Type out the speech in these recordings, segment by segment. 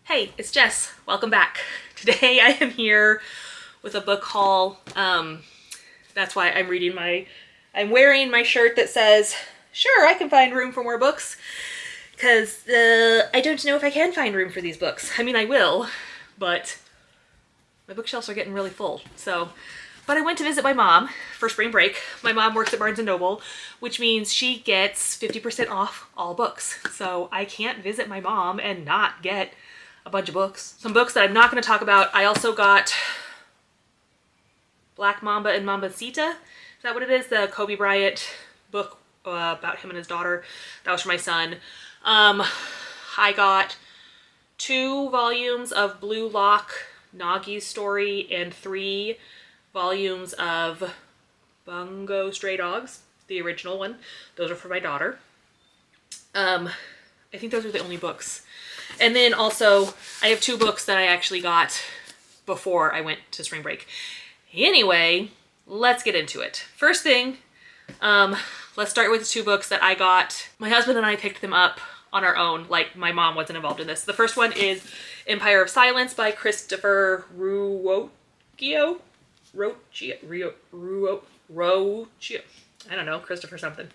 Hey, it's Jess. Welcome back. Today I am here with a book haul. That's why I'm wearing my shirt that says, sure, I can find room for more books. Because I don't know if I can find room for these books. I mean, I will, but my bookshelves are getting really full. But I went to visit my mom for spring break. My mom works at Barnes & Noble, which means she gets 50% off all books. So I can't visit my mom and not get a bunch of books. Some books that I'm not going to talk about. I also got Black Mamba and Mambacita. Is that what it is? The Kobe Bryant book about him and his daughter. That was for my son. I got 2 volumes of Blue Lock, Nagi's story, and 3 volumes of Bungo Stray Dogs, the original one. Those are for my daughter. I think those are the only books. And then also, I have 2 books that I actually got before I went to spring break. Anyway, let's get into it. First thing, let's start with the 2 books that I got. My husband and I picked them up on our own, like my mom wasn't involved in this. The first one is Empire of Silence by Christopher Ruocchio. I don't know, Christopher something.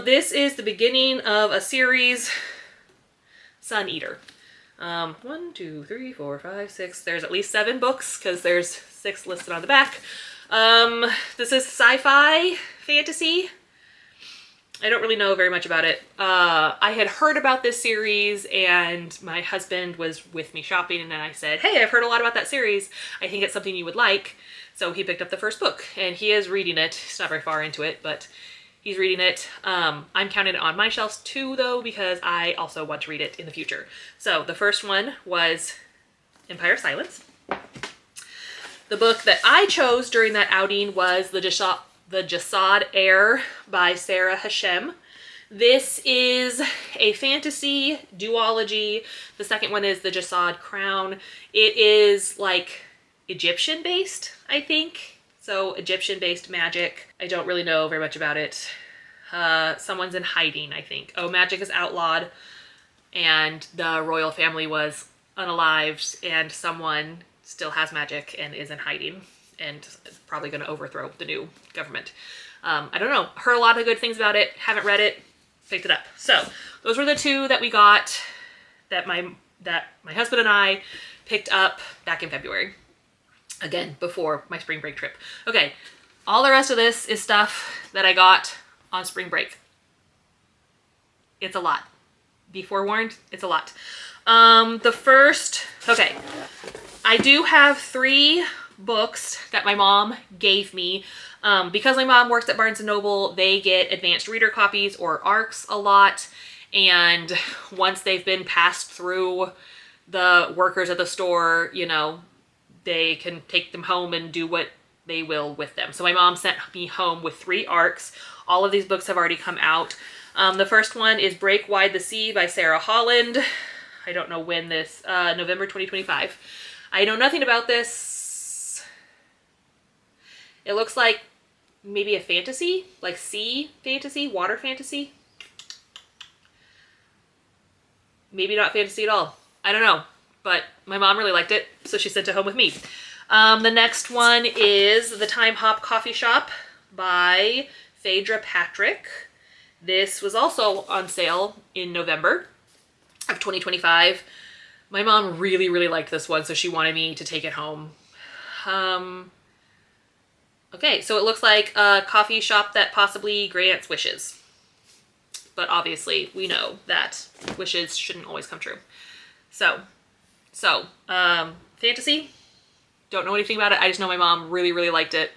This is the beginning of a series, Sun Eater. 1, 2, 3, 4, 5, 6. There's at least 7 books because there's 6 listed on the back. This is sci-fi fantasy. I don't really know very much about it. I had heard about this series and my husband was with me shopping and then I said, hey, I've heard a lot about that series. I think it's something you would like. So he picked up the first book and he is reading it. He's not very far into it, but he's reading it. I'm counting it on my shelves too, though, because I also want to read it in the future. So the first one was Empire of Silence. The book that I chose during that outing was The Jasad Heir by Sarah Hashem. This is a fantasy duology. The second one is The Jasad Crown. It is like Egyptian-based, I think. So Egyptian-based magic. I don't really know very much about it. Someone's in hiding, I think. Oh, magic is outlawed and the royal family was unalived and someone still has magic and is in hiding and probably going to overthrow the new government. I don't know. Heard a lot of good things about it. Haven't read it. Picked it up. So those were the 2 that we got that my husband and I picked up back in February. Again, before my spring break trip. Okay, all the rest of this is stuff that I got on spring break. It's a lot. Be forewarned, it's a lot. Okay, I do have 3 books that my mom gave me. Because my mom works at Barnes & Noble, they get advanced reader copies or ARCs a lot. And once they've been passed through the workers at the store, you know, they can take them home and do what they will with them. So my mom sent me home with 3 ARCs. All of these books have already come out. The first one is Break Wide the Sea by Sarah Holland. I don't know when this, November 2025. I know nothing about this. It looks like maybe a fantasy, like sea fantasy, water fantasy. Maybe not fantasy at all. I don't know. But my mom really liked it, so she sent it home with me. The next one is The Time Hop Coffee Shop by Phaedra Patrick. This was also on sale in November of 2025. My mom really, really liked this one, so she wanted me to take it home. Okay, so it looks like a coffee shop that possibly grants wishes. But obviously, we know that wishes shouldn't always come true. So, fantasy. Don't know anything about it. I just know my mom really, really liked it.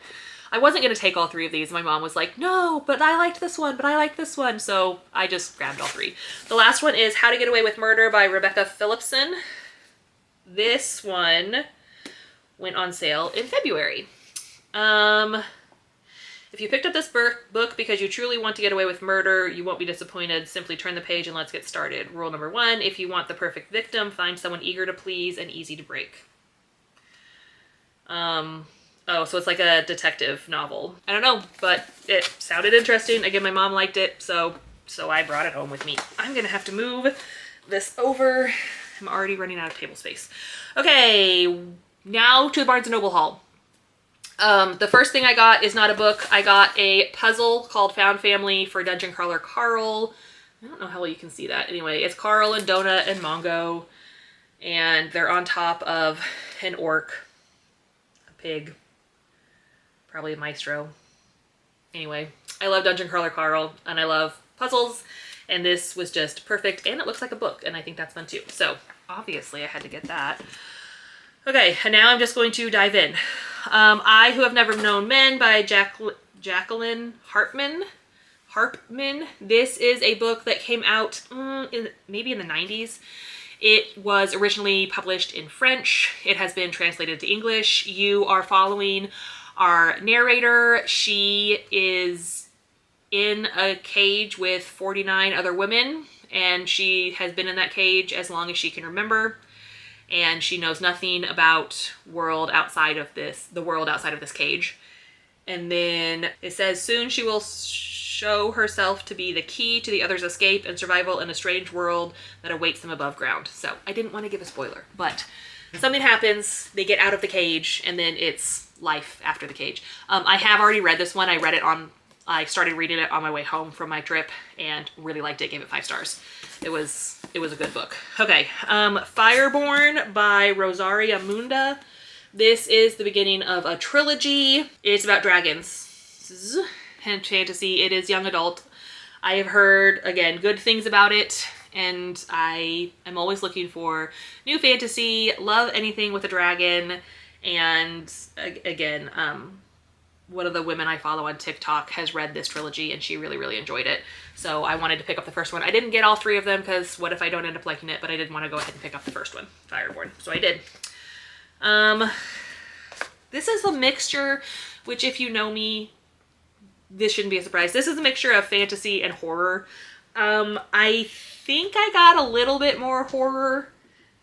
I wasn't going to take all 3 of these. My mom was like, no, but I liked this one, but I like this one. So I just grabbed all 3. The last one is How to Get Away with Murder by Rebecca Phillipson. This one went on sale in February. If you picked up this book because you truly want to get away with murder, you won't be disappointed. Simply turn the page and let's get started. Rule number 1, if you want the perfect victim, find someone eager to please and easy to break. Oh, so it's like a detective novel. I don't know, but it sounded interesting. Again, my mom liked it, so I brought it home with me. I'm gonna have to move this over I'm already running out of table space. Okay, now to the Barnes & Noble haul. The first thing I got is not a book. I got a puzzle called Found Family for Dungeon Crawler Carl. I don't know how well you can see that. Anyway, it's Carl and Donut and Mongo, and they're on top of an orc, a pig, probably a maestro. Anyway, I love Dungeon Crawler Carl, and I love puzzles, and this was just perfect, and it looks like a book, and I think that's fun too. So, obviously, I had to get that. Okay, and now I'm just going to dive in. I Who Have Never Known Men by Jacqueline Harpman. This is a book that came out maybe in the 90s. It was originally published in French. It has been translated to English. You are following our narrator. She is in a cage with 49 other women, and she has been in that cage as long as she can remember. And she knows nothing about the world outside of this cage. And then it says, soon she will show herself to be the key to the others' escape and survival in a strange world that awaits them above ground. So I didn't want to give a spoiler, but something happens, they get out of the cage, and then it's life after the cage. I have already read this one. I started reading it on my way home from my trip and really liked it, gave it 5 stars. It was a good book. Okay, Fireborn by Rosaria Munda. This is the beginning of a trilogy. It's about dragons and fantasy. It is young adult. I have heard, again, good things about it, and I am always looking for new fantasy, love anything with a dragon, and again, one of the women I follow on TikTok has read this trilogy and she really, really enjoyed it. So I wanted to pick up the first one. I didn't get all 3 of them because what if I don't end up liking it, but I did want to go ahead and pick up the first one, Fireborn. So I did. This is a mixture, which if you know me, this shouldn't be a surprise. This is a mixture of fantasy and horror. I think I got a little bit more horror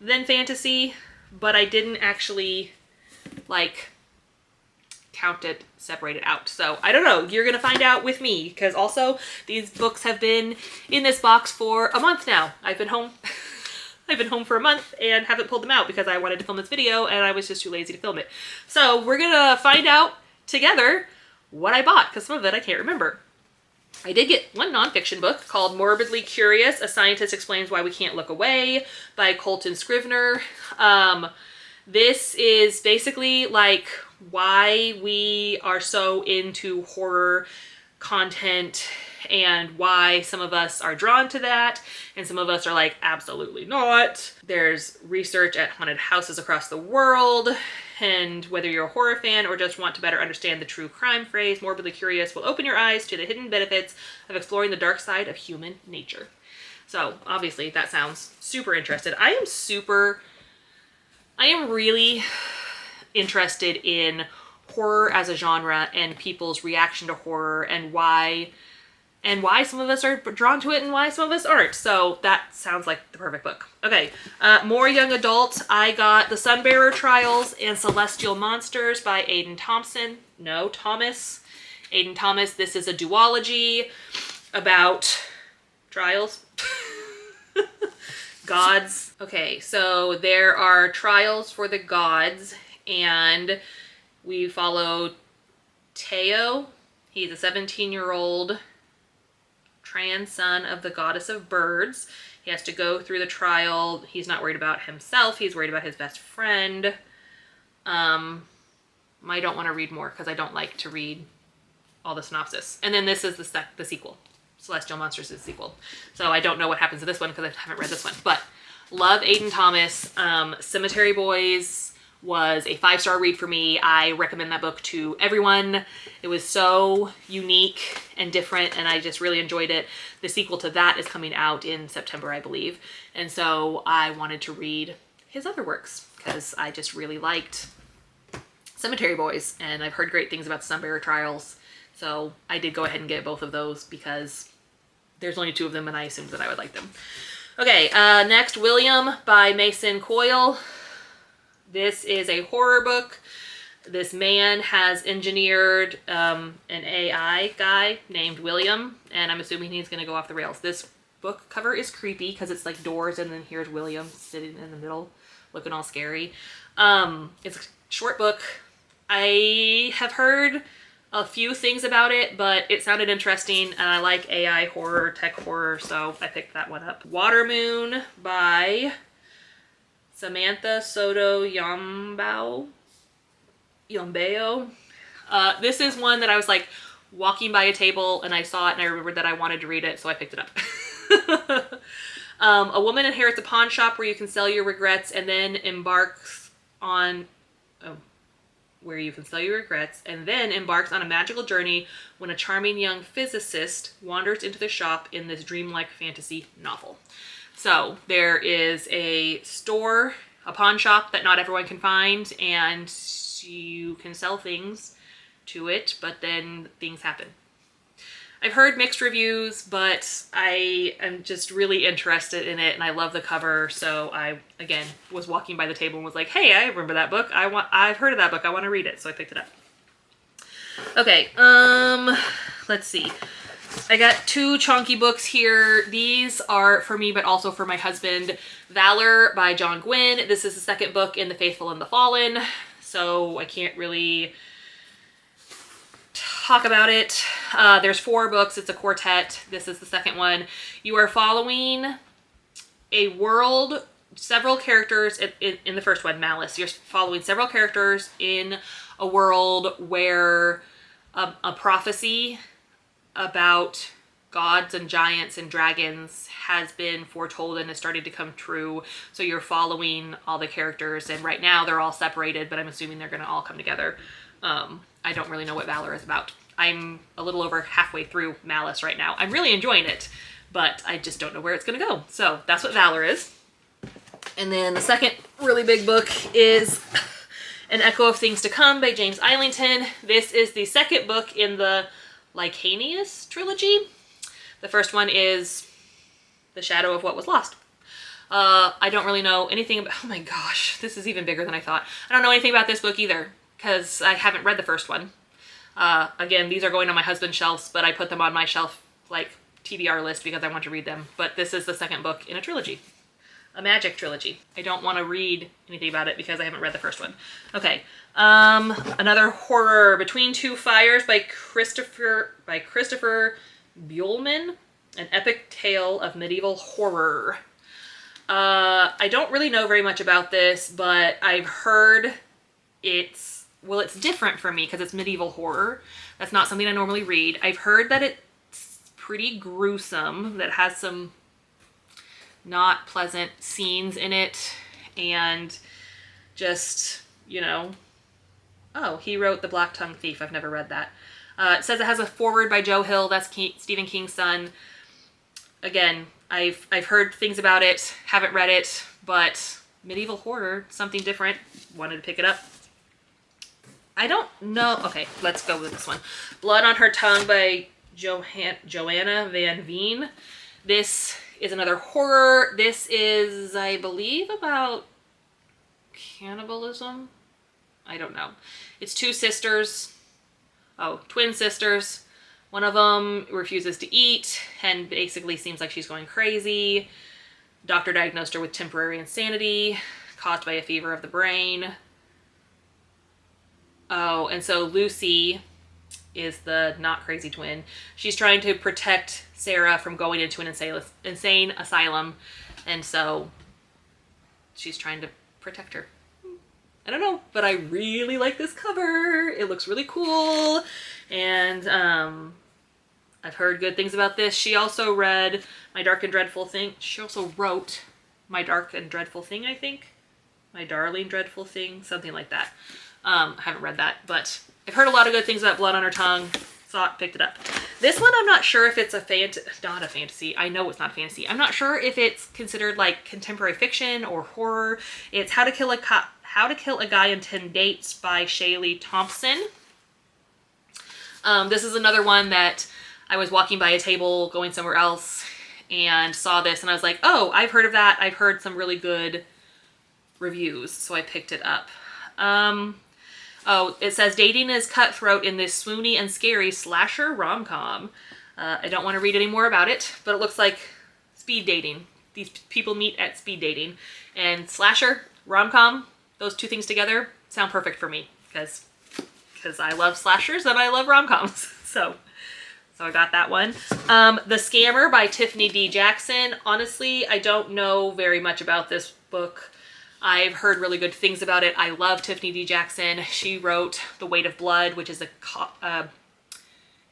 than fantasy, but I didn't actually count it, separate it out. So I don't know. You're going to find out with me, because also these books have been in this box for a month now. I've been home. I've been home for a month and haven't pulled them out because I wanted to film this video and I was just too lazy to film it. So we're going to find out together what I bought, because some of it I can't remember. I did get one nonfiction book called Morbidly Curious, A Scientist Explains Why We Can't Look Away by Colton Scrivener. This is basically like why we are so into horror content and why some of us are drawn to that and some of us are like, absolutely not. There's research at haunted houses across the world, and whether you're a horror fan or just want to better understand the true crime phrase, Morbidly Curious will open your eyes to the hidden benefits of exploring the dark side of human nature. So obviously that sounds super interested. I am really interested in horror as a genre and people's reaction to horror and why some of us are drawn to it and why some of us aren't. So that sounds like the perfect book. Okay, more young adult. I got The Sunbearer Trials and Celestial Monsters by Aidan Thomas. Aidan Thomas. This is a duology about trials. Gods. Okay, so there are trials for the gods, and we follow Teo. He's a 17-year-old trans son of the goddess of birds. He has to go through the trial. He's not worried about himself. He's worried about his best friend. I don't want to read more because I don't like to read all the synopsis. And then this is the sequel. Celestial Monsters is the sequel. So I don't know what happens to this one because I haven't read this one. But love Aidan Thomas. Cemetery Boys was a 5-star read for me. I recommend that book to everyone. It was so unique and different, and I just really enjoyed it. The sequel to that is coming out in September, I believe. And so I wanted to read his other works because I just really liked Cemetery Boys, and I've heard great things about the Sunbearer Trials. So I did go ahead and get both of those because there's only 2 of them and I assumed that I would like them. Okay, next, William by Mason Coyle. This is a horror book. This man has engineered an AI guy named William, and I'm assuming he's going to go off the rails. This book cover is creepy because it's like doors and then here's William sitting in the middle looking all scary. It's a short book. I have heard a few things about it, but it sounded interesting and I like AI horror, tech horror, so I picked that one up. Watermoon by Samantha Soto Yombao. This is one that I was like walking by a table and I saw it and I remembered that I wanted to read it, so I picked it up. A woman inherits a pawn shop where you can sell your regrets and then embarks on a magical journey when a charming young physicist wanders into the shop in this dreamlike fantasy novel. So there is a store, a pawn shop that not everyone can find, and you can sell things to it, but then things happen. I've heard mixed reviews, but I am just really interested in it and I love the cover. So I, again, was walking by the table and was like, hey, I remember that book. I've heard of that book. I want to read it. So I picked it up. Okay. Let's see. I got 2 chunky books here. These are for me, but also for my husband. Valor by John Gwynne. This is the second book in The Faithful and the Fallen. So I can't really talk about it. There's 4 books. It's a quartet. This is the second one. You are following a world, several characters in the first one, Malice. You're following several characters in a world where a prophecy about gods and giants and dragons has been foretold and is starting to come true. So you're following all the characters, and right now they're all separated, but I'm assuming they're going to all come together. I don't really know what Valor is about. I'm a little over halfway through Malice right now. I'm really enjoying it, but I just don't know where it's going to go. So that's what Valor is. And then the second really big book is An Echo of Things to Come by James Islington. This is the second book in the Licanius trilogy. The first one is The Shadow of What Was Lost. I don't really know anything about... Oh my gosh, this is even bigger than I thought. I don't know anything about this book either, because I haven't read the first one. Again, these are going on my husband's shelves, but I put them on my shelf, like, TBR list because I want to read them. But this is the second book in a trilogy. A magic trilogy. I don't want to read anything about it because I haven't read the first one. Okay. Another horror, Between Two Fires by Christopher Buehlman. An epic tale of medieval horror. I don't really know very much about this, but I've heard it's different for me because it's medieval horror. That's not something I normally read. I've heard that it's pretty gruesome, that has some not pleasant scenes in it, and just, you know... Oh, he wrote The Black Tongue Thief. I've never read that. It says it has a foreword by Joe Hill. That's Stephen King's son. Again, I've heard things about it, haven't read it, but medieval horror, something different. Wanted to pick it up. I don't know. Okay, let's go with this one. Blood on Her Tongue by Joanna Van Veen. This is another horror. This is, I believe, about cannibalism. I don't know. It's 2 sisters. Oh, twin sisters. One of them refuses to eat and basically seems like she's going crazy. Doctor diagnosed her with temporary insanity caused by a fever of the brain. Oh, and so Lucy is the not crazy twin. She's trying to protect Sarah from going into an insane asylum, and so she's trying to protect her. I don't know, but I really like this cover. It looks really cool, and I've heard good things about this. She also read My Dark and Dreadful Thing. She also wrote My Dark and Dreadful Thing, I think. My Darling Dreadful Thing, something like that. I haven't read that, but I've heard a lot of good things about Blood on Her Tongue. Saw it, picked it up. This one, I'm not sure if it's not a fantasy. I know it's not a fantasy. I'm not sure if it's considered like contemporary fiction or horror. It's How to Kill a Guy in 10 Dates by Shaylee Thompson. This is another one that I was walking by a table going somewhere else and saw this and I was like, oh, I've heard of that. I've heard some really good reviews, so I picked it up. Oh, it says dating is cutthroat in this swoony and scary slasher rom-com. I don't want to read any more about it, but it looks like speed dating. These people meet at speed dating. And slasher, rom-com, those two things together sound perfect for me because I love slashers and I love rom-coms. So I got that one. The Scammer by Tiffany D. Jackson. Honestly, I don't know very much about this book. I've heard really good things about it. I love Tiffany D. Jackson. She wrote The Weight of Blood, which is a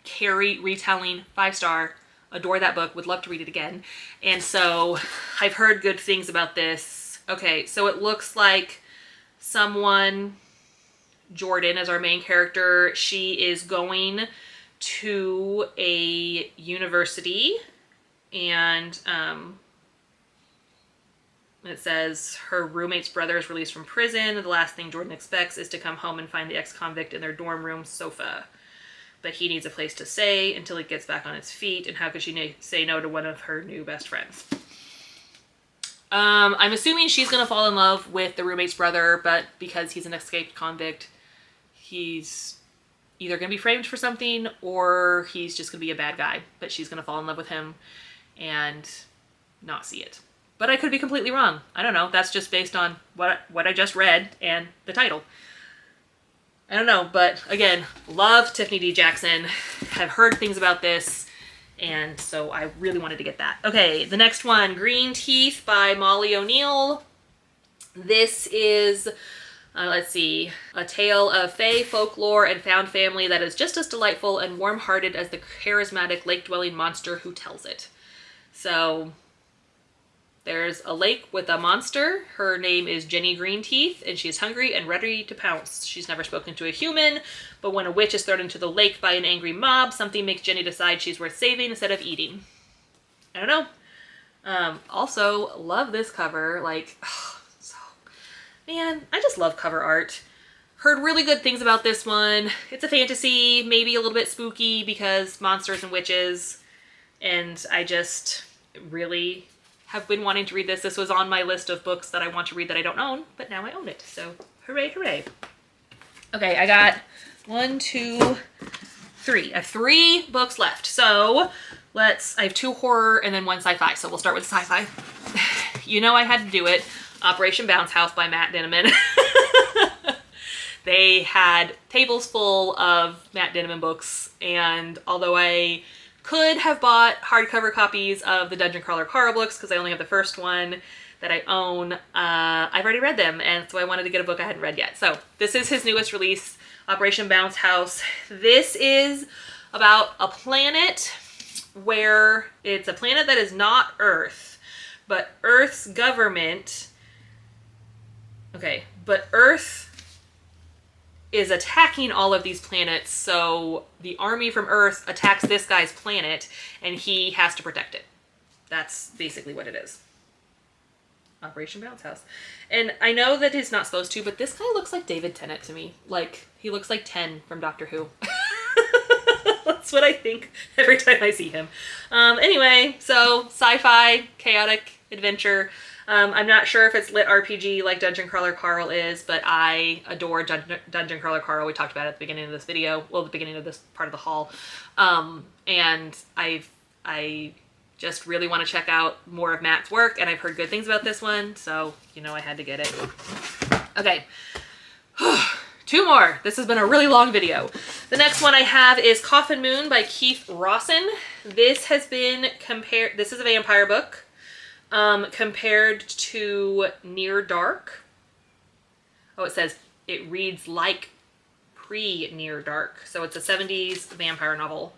Carrie retelling, 5-star. Adore that book. Would love to read it again. And so I've heard good things about this. Okay, so it looks like someone, Jordan as our main character, she is going to a university, and it says her roommate's brother is released from prison. The last thing Jordan expects is to come home and find the ex-convict in their dorm room sofa. But he needs a place to stay until he gets back on his feet, and how could she say no to one of her new best friends? I'm assuming she's going to fall in love with the roommate's brother, but because he's an escaped convict, he's either going to be framed for something or he's just going to be a bad guy. But she's going to fall in love with him and not see it. But I could be completely wrong. I don't know. That's just based on what I just read and the title. I don't know, but again, love Tiffany D. Jackson. Have heard things about this, and so I really wanted to get that. Okay, the next one, Green Teeth by Molly O'Neill. This is, let's see, a tale of fae folklore and found family that is just as delightful and warm-hearted as the charismatic lake-dwelling monster who tells it. So there's a lake with a monster. Her name is Jenny Greenteeth, and she's hungry and ready to pounce. She's never spoken to a human, but when a witch is thrown into the lake by an angry mob, something makes Jenny decide she's worth saving instead of eating. I don't know. Also, love this cover. Like, man, I just love cover art. Heard really good things about this one. It's a fantasy, maybe a little bit spooky because monsters and witches, and I just really have been wanting to read this. This was on my list of books that I want to read that I don't own, but now I own it. So hooray, hooray. Okay, I got 1, 2, 3. I have 3 books left. So I have 2 horror and then 1 sci-fi. So we'll start with sci-fi. You know I had to do it. Operation Bounce House by Matt Dinniman. They had tables full of Matt Dinniman books, and although I could have bought hardcover copies of the Dungeon Crawler Carl books because I only have the first one that I own, I've already read them, and so I wanted to get a book I hadn't read yet. So this is his newest release, Operation Bounce House. This is about a planet where it's a planet that is not Earth, but Earth's government, but Earth is attacking all of these planets, so the army from Earth attacks this guy's planet, and he has to protect it. That's basically what it is. Operation Bounce House. And I know that he's not supposed to, but this guy looks like David Tennant to me. Like, he looks like 10 from Doctor Who. That's what I think every time I see him. Anyway, so sci-fi, chaotic adventure. I'm not sure if it's lit RPG like Dungeon Crawler Carl is, but I adore Dungeon Crawler Carl. We talked about it at the beginning of this video, well, the beginning of this part of the haul. And I just really want to check out more of Matt's work, and I've heard good things about this one, so, you know, I had to get it. Okay. 2 more. This has been a really long video. The next one I have is Coffin Moon by Keith Rawson. This has been this is a vampire book. Compared to Near Dark. Oh, it says it reads like pre-Near Dark. So it's a 70s vampire novel.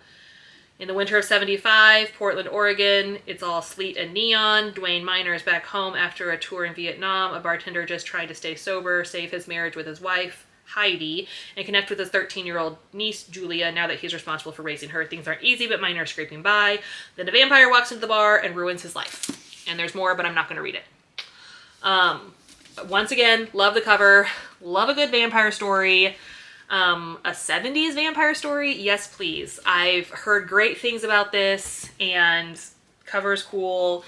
In the winter of 75, Portland, Oregon, it's all sleet and neon. Dwayne Miner is back home after a tour in Vietnam. A bartender just trying to stay sober, save his marriage with his wife, Heidi, and connect with his 13-year-old niece, Julia, now that he's responsible for raising her. Things aren't easy, but Miner is scraping by. Then a vampire walks into the bar and ruins his life. And there's more, but I'm not going to read it. Once again, love the cover. Love a good vampire story. A 70s vampire story? Yes, please. I've heard great things about this, and cover's cool.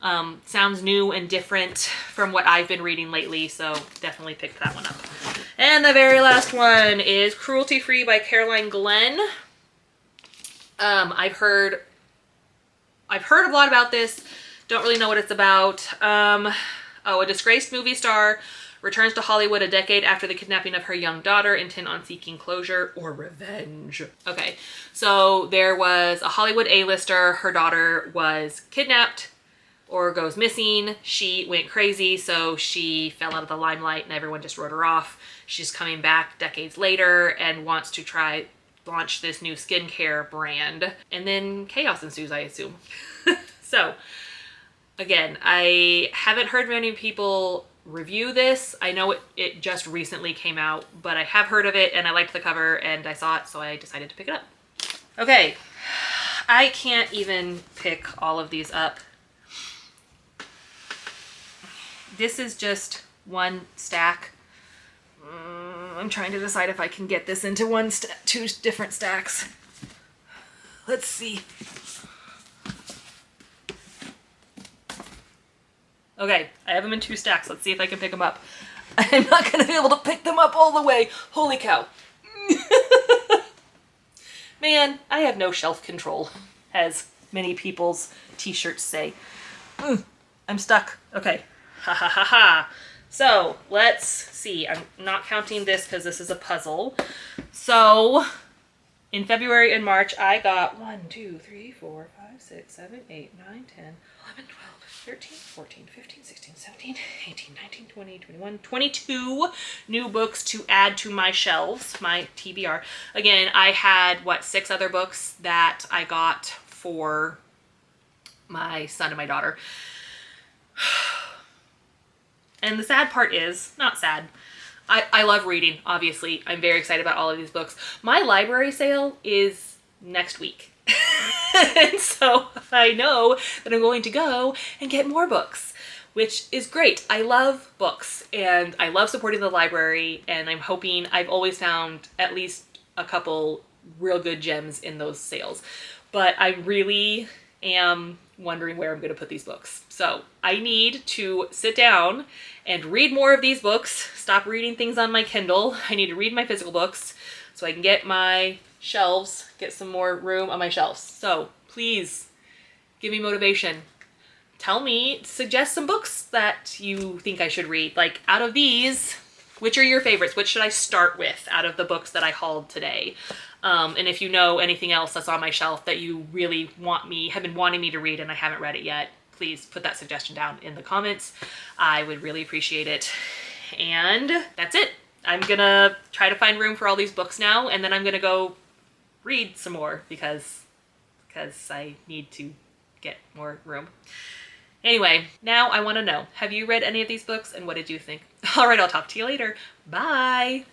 Sounds new and different from what I've been reading lately, so definitely picked that one up. And the very last one is Cruelty Free by Caroline Glenn. I've heard a lot about this. Don't really know what it's about. Oh, a disgraced movie star returns to Hollywood a decade after the kidnapping of her young daughter, intent on seeking closure or revenge. Okay, so there was a Hollywood A-lister. Her daughter was kidnapped or goes missing. She went crazy, so she fell out of the limelight and everyone just wrote her off. She's coming back decades later and wants to launch this new skincare brand. And then chaos ensues, I assume. So, again, I haven't heard many people review this. I know it just recently came out, but I have heard of it and I liked the cover and I saw it, so I decided to pick it up. Okay, I can't even pick all of these up. This is just one stack. I'm trying to decide if I can get this into two different stacks. Let's see. Okay, I have them in 2 stacks. Let's see if I can pick them up. I'm not going to be able to pick them up all the way. Holy cow. Man, I have no shelf control, as many people's t-shirts say. I'm stuck. Okay. Ha ha ha ha. So, let's see. I'm not counting this because this is a puzzle. So, in February and March, I got 1, 2, 3, 4, 5, 6, 7, 8, 9, 10, 11, 12, 13, 14, 15, 16, 17, 18, 19, 20, 21, 22 new books to add to my shelves, my TBR. Again, I had, 6 other books that I got for my son and my daughter. And the sad part is, not sad, I love reading, obviously. I'm very excited about all of these books. My library sale is next week. And so I know that I'm going to go and get more books, which is great. I love books and I love supporting the library, and I'm hoping, I've always found at least a couple real good gems in those sales. But I really am wondering where I'm going to put these books. So I need to sit down and read more of these books, stop reading things on my Kindle. I need to read my physical books so I can get my shelves, get some more room on my shelves. So please give me motivation. Tell me, suggest some books that you think I should read. Like, out of these, which are your favorites? Which should I start with out of the books that I hauled today? And if you know anything else that's on my shelf that you really have been wanting me to read and I haven't read it yet, please put that suggestion down in the comments. I would really appreciate it. And that's it. I'm gonna try to find room for all these books now, and then I'm gonna go read some more because I need to get more room. Anyway, now I want to know, have you read any of these books and what did you think? All right, I'll talk to you later. Bye.